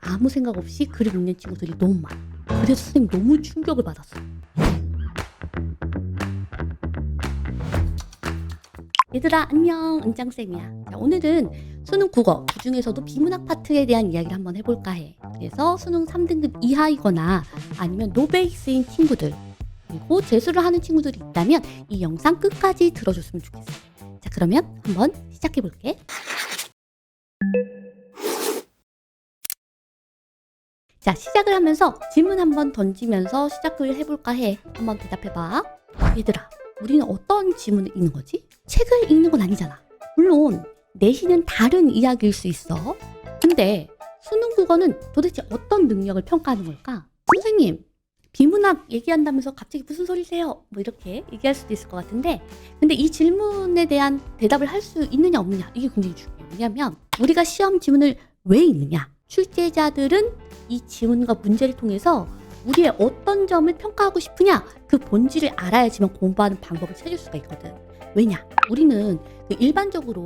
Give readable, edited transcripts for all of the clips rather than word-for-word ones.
아무 생각 없이 글을 읽는 친구들이 너무 많아. 그래서 선생님 너무 충격을 받았어. 얘들아 안녕, 은짱쌤이야. 자, 오늘은 수능 국어, 그중에서도 비문학 파트에 대한 이야기를 한번 해볼까 해. 그래서 수능 3등급 이하이거나 아니면 노베이스인 친구들, 그리고 재수를 하는 친구들이 있다면 이 영상 끝까지 들어줬으면 좋겠어. 자, 그러면 한번 시작해볼게. 자, 시작을 하면서 질문 한번 던지면서 시작을 해볼까 해. 한번 대답해봐. 얘들아, 우리는 어떤 지문을 읽는 거지? 책을 읽는 건 아니잖아. 물론 내신은 다른 이야기일 수 있어. 근데 수능 국어는 도대체 어떤 능력을 평가하는 걸까? 선생님, 비문학 얘기한다면서 갑자기 무슨 소리세요? 뭐 이렇게 얘기할 수도 있을 것 같은데, 근데 이 질문에 대한 대답을 할 수 있느냐 없느냐, 이게 굉장히 중요해요. 왜냐하면 우리가 시험 지문을 왜 읽느냐? 출제자들은 이 지문과 문제를 통해서 우리의 어떤 점을 평가하고 싶으냐, 그 본질을 알아야지만 공부하는 방법을 찾을 수가 있거든. 왜냐? 우리는 일반적으로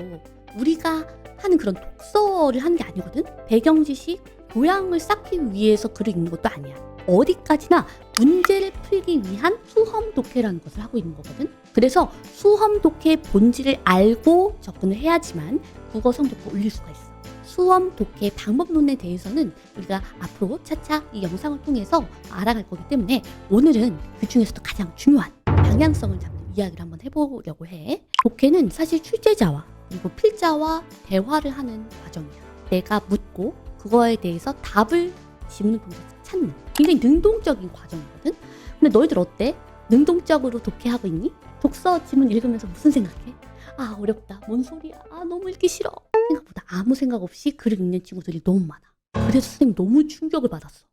우리가 하는 그런 독서를 하는 게 아니거든. 배경 지식, 교양을 쌓기 위해서 글을 읽는 것도 아니야. 어디까지나 문제를 풀기 위한 수험 독해라는 것을 하고 있는 거거든. 그래서 수험 독해의 본질을 알고 접근을 해야지만 국어 성적을 올릴 수가 있어. 수험 독해 방법론에 대해서는 우리가 앞으로 차차 이 영상을 통해서 알아갈 거기 때문에 오늘은 그 중에서도 가장 중요한 방향성을 잡는 이야기를 한번 해보려고 해. 독해는 사실 출제자와 그리고 필자와 대화를 하는 과정이야. 내가 묻고 그거에 대해서 답을 지문을 통해서 찾는 굉장히 능동적인 과정이거든. 근데 너희들 어때? 능동적으로 독해하고 있니? 독서 지문 읽으면서 무슨 생각해? 아, 어렵다. 뭔 소리야. 아, 너무 읽기 싫어. 생각보다 아무 생각 없이 글을 읽는 친구들이 너무 많아. 그래서 선생님 너무 충격을 받았어.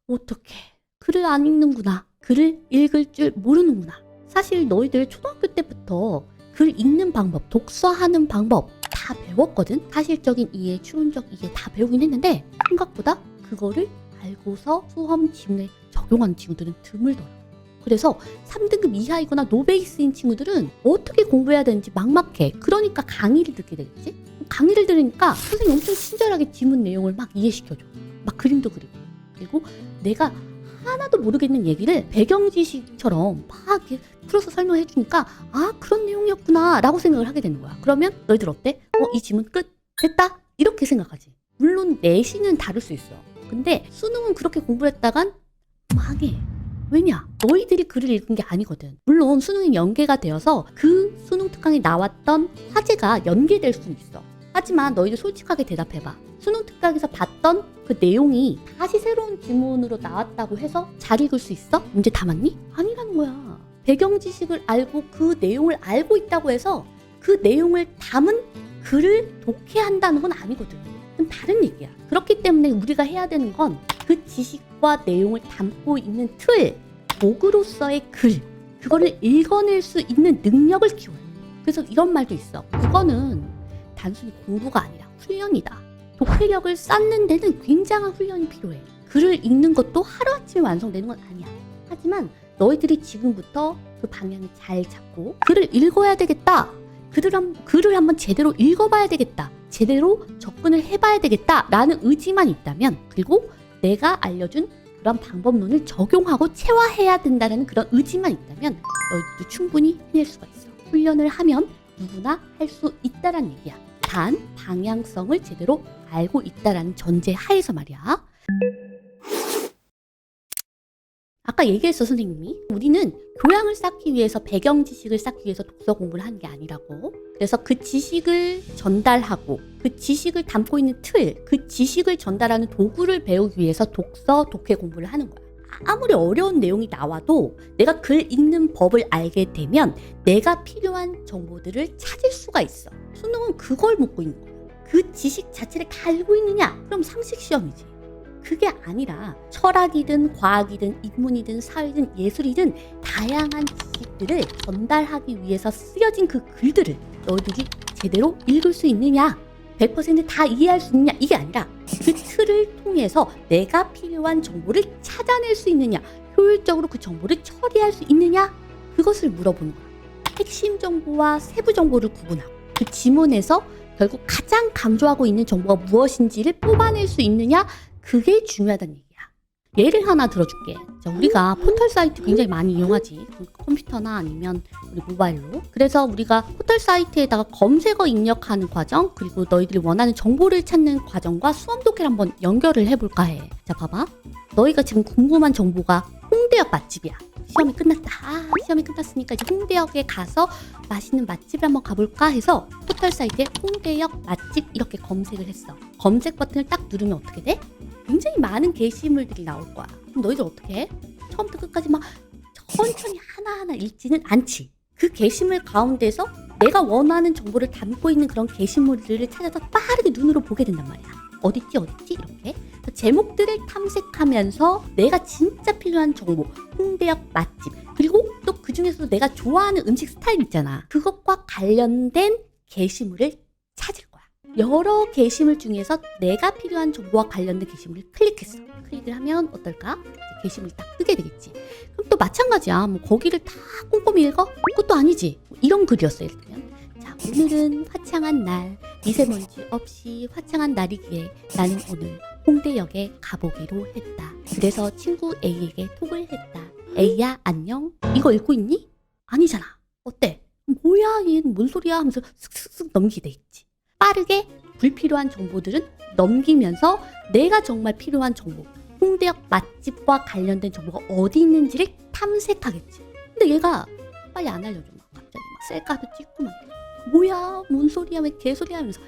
어떡해. 글을 안 읽는구나. 글을 읽을 줄 모르는구나. 사실 너희들 초등학교 때부터 글 읽는 방법, 독서하는 방법 다 배웠거든. 사실적인 이해, 추론적 이해 다 배우긴 했는데 생각보다 그거를 알고서 수험 지문에 적용하는 친구들은 드물더라고. 그래서 3등급 이하이거나 노베이스인 친구들은 어떻게 공부해야 되는지 막막해. 그러니까 강의를 듣게 되겠지? 강의를 들으니까 선생님이 엄청 친절하게 지문 내용을 막 이해시켜줘. 막 그림도 그리고. 그리고 내가 하나도 모르겠는 얘기를 배경 지식처럼 막 이렇게 풀어서 설명해 주니까 아, 그런 내용이었구나 라고 생각을 하게 되는 거야. 그러면 너희들 어때? 이 지문 끝? 됐다? 이렇게 생각하지. 물론 내신은 다를 수 있어. 근데 수능은 그렇게 공부를 했다간 망해. 왜냐? 너희들이 글을 읽은 게 아니거든. 물론 수능이 연계가 되어서 그 수능 특강에 나왔던 화제가 연계될 수는 있어. 하지만 너희들 솔직하게 대답해봐. 수능 특강에서 봤던 그 내용이 다시 새로운 지문으로 나왔다고 해서 잘 읽을 수 있어? 문제 다 맞니? 아니라는 거야. 배경 지식을 알고 그 내용을 알고 있다고 해서 그 내용을 담은 글을 독해한다는 건 아니거든. 그건 다른 얘기야. 그렇기 때문에 우리가 해야 되는 건 그 지식과 내용을 담고 있는 틀, 도구로서의 글, 그거를 읽어낼 수 있는 능력을 키워요. 그래서 이런 말도 있어. 그거는 단순히 공부가 아니라 훈련이다. 독해력을 쌓는 데는 굉장한 훈련이 필요해. 글을 읽는 것도 하루아침에 완성되는 건 아니야. 하지만 너희들이 지금부터 그 방향을 잘 잡고 글을 읽어야 되겠다. 글을 한번 제대로 읽어봐야 되겠다. 제대로 접근을 해봐야 되겠다. 라는 의지만 있다면, 그리고 내가 알려준 그런 방법론을 적용하고 체화해야 된다는 그런 의지만 있다면 너희들도 충분히 해낼 수가 있어. 훈련을 하면 누구나 할 수 있다라는 얘기야. 단 방향성을 제대로 알고 있다라는 전제 하에서 말이야. 아까 얘기했어, 선생님이. 우리는 교양을 쌓기 위해서, 배경 지식을 쌓기 위해서 독서 공부를 하는 게 아니라고. 그래서 그 지식을 전달하고 그 지식을 담고 있는 틀, 그 지식을 전달하는 도구를 배우기 위해서 독서, 독해 공부를 하는 거야. 아무리 어려운 내용이 나와도 내가 글 읽는 법을 알게 되면 내가 필요한 정보들을 찾을 수가 있어. 수능은 그걸 묻고 있는 거야. 그 지식 자체를 다 알고 있느냐? 그럼 상식 시험이지. 그게 아니라 철학이든 과학이든 인문이든 사회든 예술이든 다양한 지식들을 전달하기 위해서 쓰여진 그 글들을 너희들이 제대로 읽을 수 있느냐, 100%다 이해할 수 있느냐, 이게 아니라 그 틀을 통해서 내가 필요한 정보를 찾아낼 수 있느냐, 효율적으로 그 정보를 처리할 수 있느냐, 그것을 물어보는 거야. 핵심 정보와 세부 정보를 구분하고 그 지문에서 결국 가장 강조하고 있는 정보가 무엇인지를 뽑아낼 수 있느냐, 그게 중요하다는 얘기야. 예를 하나 들어줄게. 자, 우리가 포털 사이트 굉장히 많이 이용하지. 컴퓨터나 아니면 우리 모바일로. 그래서 우리가 포털 사이트에다가 검색어 입력하는 과정, 그리고 너희들이 원하는 정보를 찾는 과정과 수험 독해를 한번 연결을 해볼까 해. 자, 봐봐. 너희가 지금 궁금한 정보가 홍대역 맛집이야. 시험이 끝났다. 시험이 끝났으니까 이제 홍대역에 가서 맛있는 맛집을 한번 가볼까 해서 포털 사이트에 홍대역 맛집 이렇게 검색을 했어. 검색 버튼을 딱 누르면 어떻게 돼? 굉장히 많은 게시물들이 나올 거야. 그럼 너희들 어떻게 해? 처음부터 끝까지 막 천천히 하나하나 읽지는 않지. 그 게시물 가운데서 내가 원하는 정보를 담고 있는 그런 게시물들을 찾아서 빠르게 눈으로 보게 된단 말이야. 어딨지 이렇게. 제목들을 탐색하면서 내가 진짜 필요한 정보, 홍대역 맛집, 그리고 또 그중에서도 내가 좋아하는 음식 스타일 있잖아. 그것과 관련된 게시물을 찾을 거야. 여러 게시물 중에서 내가 필요한 정보와 관련된 게시물을 클릭했어. 클릭을 하면 어떨까? 게시물이 딱 뜨게 되겠지. 그럼 또 마찬가지야. 뭐 거기를 다 꼼꼼히 읽어? 그것도 아니지. 이런 글이었어, 예를 들면. 자, 오늘은 화창한 날, 미세먼지 없이 화창한 날이기에 나는 오늘 홍대역에 가보기로 했다. 그래서 친구 A에게 톡을 했다. A야, 안녕? 이거 읽고 있니? 아니잖아. 어때? 뭐야, 얘는 뭔 소리야? 하면서 슥슥슥 넘기게 돼 있지. 빠르게 불필요한 정보들은 넘기면서 내가 정말 필요한 정보, 홍대역 맛집과 관련된 정보가 어디 있는지를 탐색하겠지. 근데 얘가 빨리 안 알려줘. 막 갑자기 막 셀카도 찍고 막 뭐야, 뭔 소리야, 왜 개소리야 하면서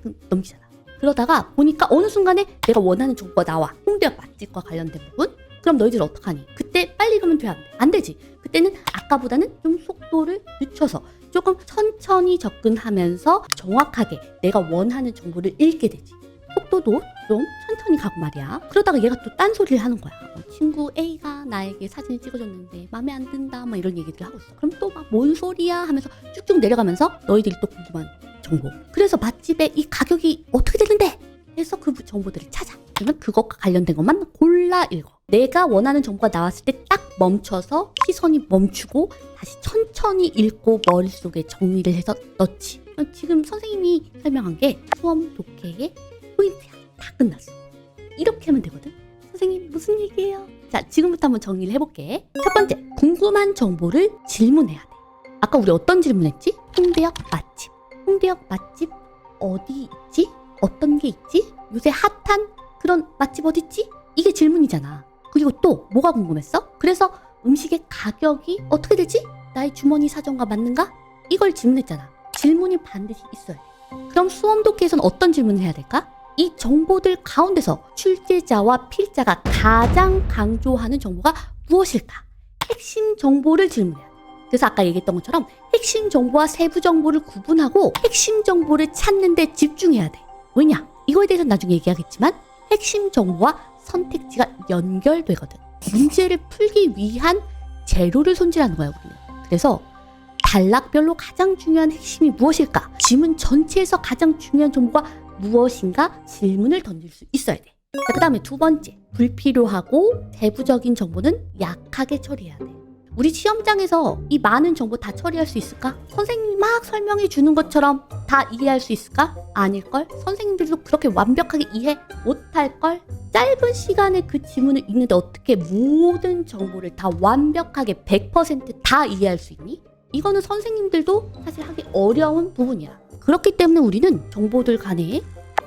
막 넘기잖아. 그러다가 보니까 어느 순간에 내가 원하는 정보가 나와. 홍대역 맛집과 관련된 부분. 그럼 너희들 어떡하니? 그때 빨리 가면 돼, 안 돼? 안 되지. 그때는 아까보다는 좀 속도를 늦춰서 조금 천천히 접근하면서 정확하게 내가 원하는 정보를 읽게 되지. 속도도 좀 천천히 가고 말이야. 그러다가 얘가 또 딴소리를 하는 거야. 친구 A가 나에게 사진을 찍어줬는데 마음에 안 든다, 막 이런 얘기들을 하고 있어. 그럼 또 막 뭔 소리야 하면서 쭉쭉 내려가면서 너희들이 또 궁금한 정보. 그래서 맛집의 이 가격이 어떻게 되는데? 해서 그 정보들을 찾아. 그러면 그것과 관련된 것만 골라 읽어. 내가 원하는 정보가 나왔을 때 딱 멈춰서 시선이 멈추고 다시 천천히 읽고 머릿속에 정리를 해서 넣지. 지금 선생님이 설명한 게 수험 독해의 포인트야. 다 끝났어. 이렇게 하면 되거든. 선생님 무슨 얘기예요? 자, 지금부터 한번 정리를 해볼게. 첫 번째, 궁금한 정보를 질문해야 돼. 아까 우리 어떤 질문했지? 홍대역 맛집. 홍대역 맛집 어디 있지? 어떤 게 있지? 요새 핫한 그런 맛집 어디 있지? 이게 질문이잖아. 그리고 또 뭐가 궁금했어? 그래서 음식의 가격이 어떻게 되지? 나의 주머니 사정과 맞는가? 이걸 질문했잖아. 질문이 반드시 있어야 돼. 그럼 수험 독해에서는 어떤 질문을 해야 될까? 이 정보들 가운데서 출제자와 필자가 가장 강조하는 정보가 무엇일까? 핵심 정보를 질문해야 돼. 그래서 아까 얘기했던 것처럼 핵심 정보와 세부 정보를 구분하고 핵심 정보를 찾는 데 집중해야 돼. 왜냐? 이거에 대해서는 나중에 얘기하겠지만 핵심 정보와 선택지가 연결되거든. 문제를 풀기 위한 재료를 손질하는 거야, 우리는. 그래서 단락별로 가장 중요한 핵심이 무엇일까? 지문 전체에서 가장 중요한 정보가 무엇인가? 질문을 던질 수 있어야 돼. 자, 그 다음에 두 번째, 불필요하고 세부적인 정보는 약하게 처리해야 돼. 우리 시험장에서 이 많은 정보 다 처리할 수 있을까? 선생님이 막 설명해 주는 것처럼 다 이해할 수 있을까? 아닐걸? 선생님들도 그렇게 완벽하게 이해 못할걸? 짧은 시간에 그 지문을 읽는데 어떻게 모든 정보를 다 완벽하게 100%다 이해할 수 있니? 이거는 선생님들도 사실 하기 어려운 부분이야. 그렇기 때문에 우리는 정보들 간에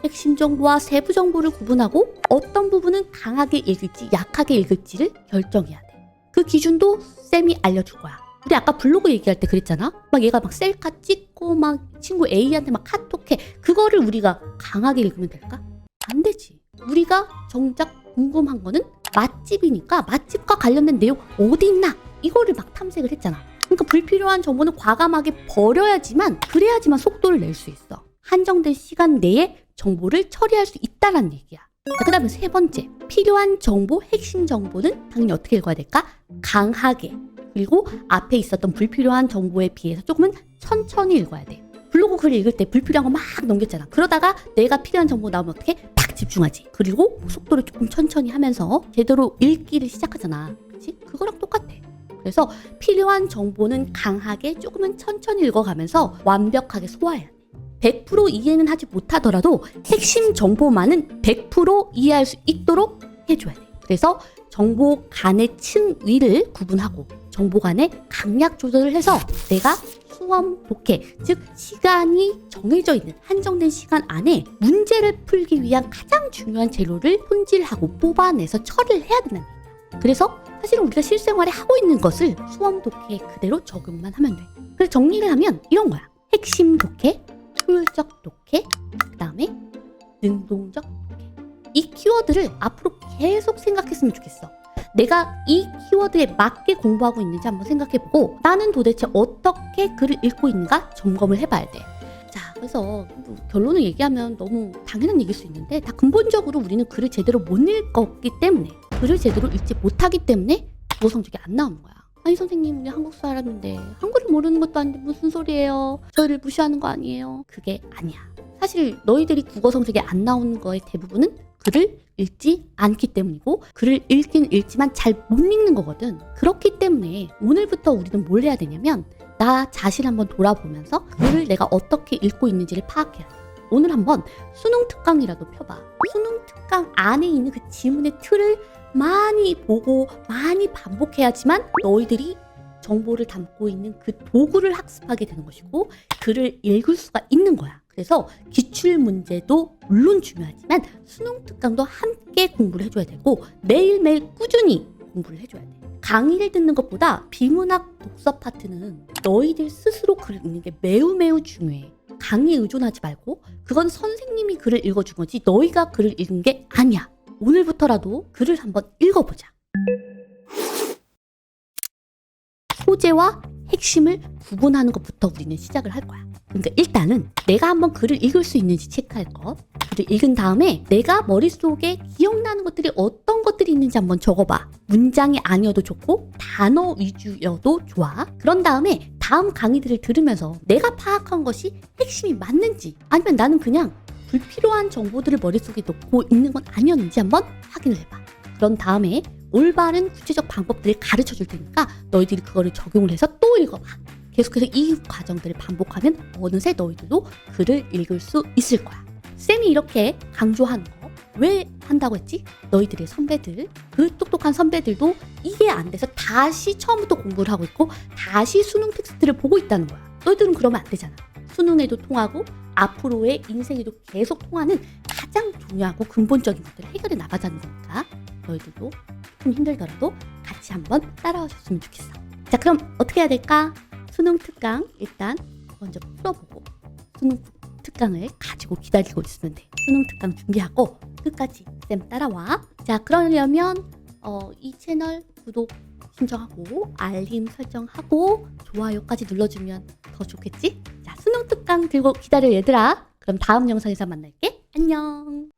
핵심 정보와 세부 정보를 구분하고 어떤 부분은 강하게 읽을지 약하게 읽을지를 결정해야 돼. 그 기준도 쌤이 알려줄 거야. 우리 아까 블로그 얘기할 때 그랬잖아. 막 얘가 막 셀카 찍고 막 친구 A한테 막 카톡해. 그거를 우리가 강하게 읽으면 될까? 안 되지. 우리가 정작 궁금한 거는 맛집이니까 맛집과 관련된 내용 어디 있나? 이거를 막 탐색을 했잖아. 그러니까 불필요한 정보는 과감하게 버려야지만, 그래야지만 속도를 낼 수 있어. 한정된 시간 내에 정보를 처리할 수 있다는 얘기야. 자, 그 다음에 세 번째, 필요한 정보, 핵심 정보는 당연히 어떻게 읽어야 될까? 강하게. 그리고 앞에 있었던 불필요한 정보에 비해서 조금은 천천히 읽어야 돼. 블로그 글 읽을 때 불필요한 거 막 넘겼잖아. 그러다가 내가 필요한 정보 나오면 어떻게? 딱 집중하지. 그리고 속도를 조금 천천히 하면서 제대로 읽기를 시작하잖아. 그치? 그거랑 똑같아. 그래서 필요한 정보는 강하게 조금은 천천히 읽어가면서 완벽하게 소화해야 돼. 100% 이해는 하지 못하더라도 핵심 정보만은 100% 이해할 수 있도록 해줘야 돼. 그래서 정보 간의 층위를 구분하고 정보 간의 강약 조절을 해서 내가 수험 독해, 즉 시간이 정해져 있는 한정된 시간 안에 문제를 풀기 위한 가장 중요한 재료를 손질하고 뽑아내서 처리를 해야 된다는 얘기야. 그래서 사실은 우리가 실생활에 하고 있는 것을 수험 독해에 그대로 적용만 하면 돼. 그래서 정리를 하면 이런 거야. 핵심 독해, 효율적 독해, 그 다음에 능동적 독해. 이 키워드를 앞으로 계속 생각했으면 좋겠어. 내가 이 키워드에 맞게 공부하고 있는지 한번 생각해보고 나는 도대체 어떻게 글을 읽고 있는가 점검을 해봐야 돼. 자, 그래서 결론을 얘기하면 너무 당연한 얘기일 수 있는데 다 근본적으로 우리는 글을 제대로 못 읽었기 때문에 글을 제대로 읽지 못하기 때문에 국어 성적이 안 나오는 거야. 아니 선생님 우리 한국 사람인데 한글을 모르는 것도 아닌데 무슨 소리예요? 저희를 무시하는 거 아니에요? 그게 아니야. 사실 너희들이 국어 성적이 안 나오는 거의 대부분은 글을 읽지 않기 때문이고 글을 읽긴 읽지만 잘 못 읽는 거거든. 그렇기 때문에 오늘부터 우리는 뭘 해야 되냐면 나 자신 한번 돌아보면서 글을 내가 어떻게 읽고 있는지를 파악해야 돼. 오늘 한번 수능 특강이라도 펴봐. 수능 특강 안에 있는 그 지문의 틀을 많이 보고 많이 반복해야지만 너희들이 정보를 담고 있는 그 도구를 학습하게 되는 것이고 글을 읽을 수가 있는 거야. 그래서 기출문제도 물론 중요하지만 수능 특강도 함께 공부를 해줘야 되고 매일매일 꾸준히 공부를 해줘야 돼. 강의를 듣는 것보다 비문학 독서 파트는 너희들 스스로 글을 읽는 게 매우 중요해. 강의에 의존하지 말고 그건 선생님이 글을 읽어준 거지 너희가 글을 읽은 게 아니야. 오늘부터라도 글을 한번 읽어보자. 소재와 핵심을 구분하는 것부터 우리는 시작을 할 거야. 그러니까 일단은 내가 한번 글을 읽을 수 있는지 체크할 것. 글을 읽은 다음에 내가 머릿속에 기억나는 것들이 어떤 것들이 있는지 한번 적어봐. 문장이 아니어도 좋고 단어 위주여도 좋아. 그런 다음에 다음 강의들을 들으면서 내가 파악한 것이 핵심이 맞는지 아니면 나는 그냥 불필요한 정보들을 머릿속에 넣고 있는 건 아니었는지 한번 확인을 해봐. 그런 다음에 올바른 구체적 방법들을 가르쳐 줄 테니까 너희들이 그거를 적용을 해서 또 읽어봐. 계속해서 이 과정들을 반복하면 어느새 너희들도 글을 읽을 수 있을 거야. 쌤이 이렇게 강조하는 거 왜 한다고 했지? 너희들의 선배들, 그 똑똑한 선배들도 이해 안 돼서 다시 처음부터 공부를 하고 있고 다시 수능 텍스트를 보고 있다는 거야. 너희들은 그러면 안 되잖아. 수능에도 통하고 앞으로의 인생에도 계속 통하는 가장 중요하고 근본적인 것들을 해결해 나가자는 거니까 너희들도 좀 힘들더라도 같이 한번 따라오셨으면 좋겠어. 자, 그럼 어떻게 해야 될까? 수능 특강 일단 먼저 풀어보고 수능 특강을 가지고 기다리고 있으면 돼. 수능 특강 준비하고 끝까지 쌤 따라와. 자, 그러려면 이 채널 구독 신청하고 알림 설정하고 좋아요까지 눌러주면 더 좋겠지? 자, 수능 특강 들고 기다려 얘들아. 그럼 다음 영상에서 만날게. 안녕.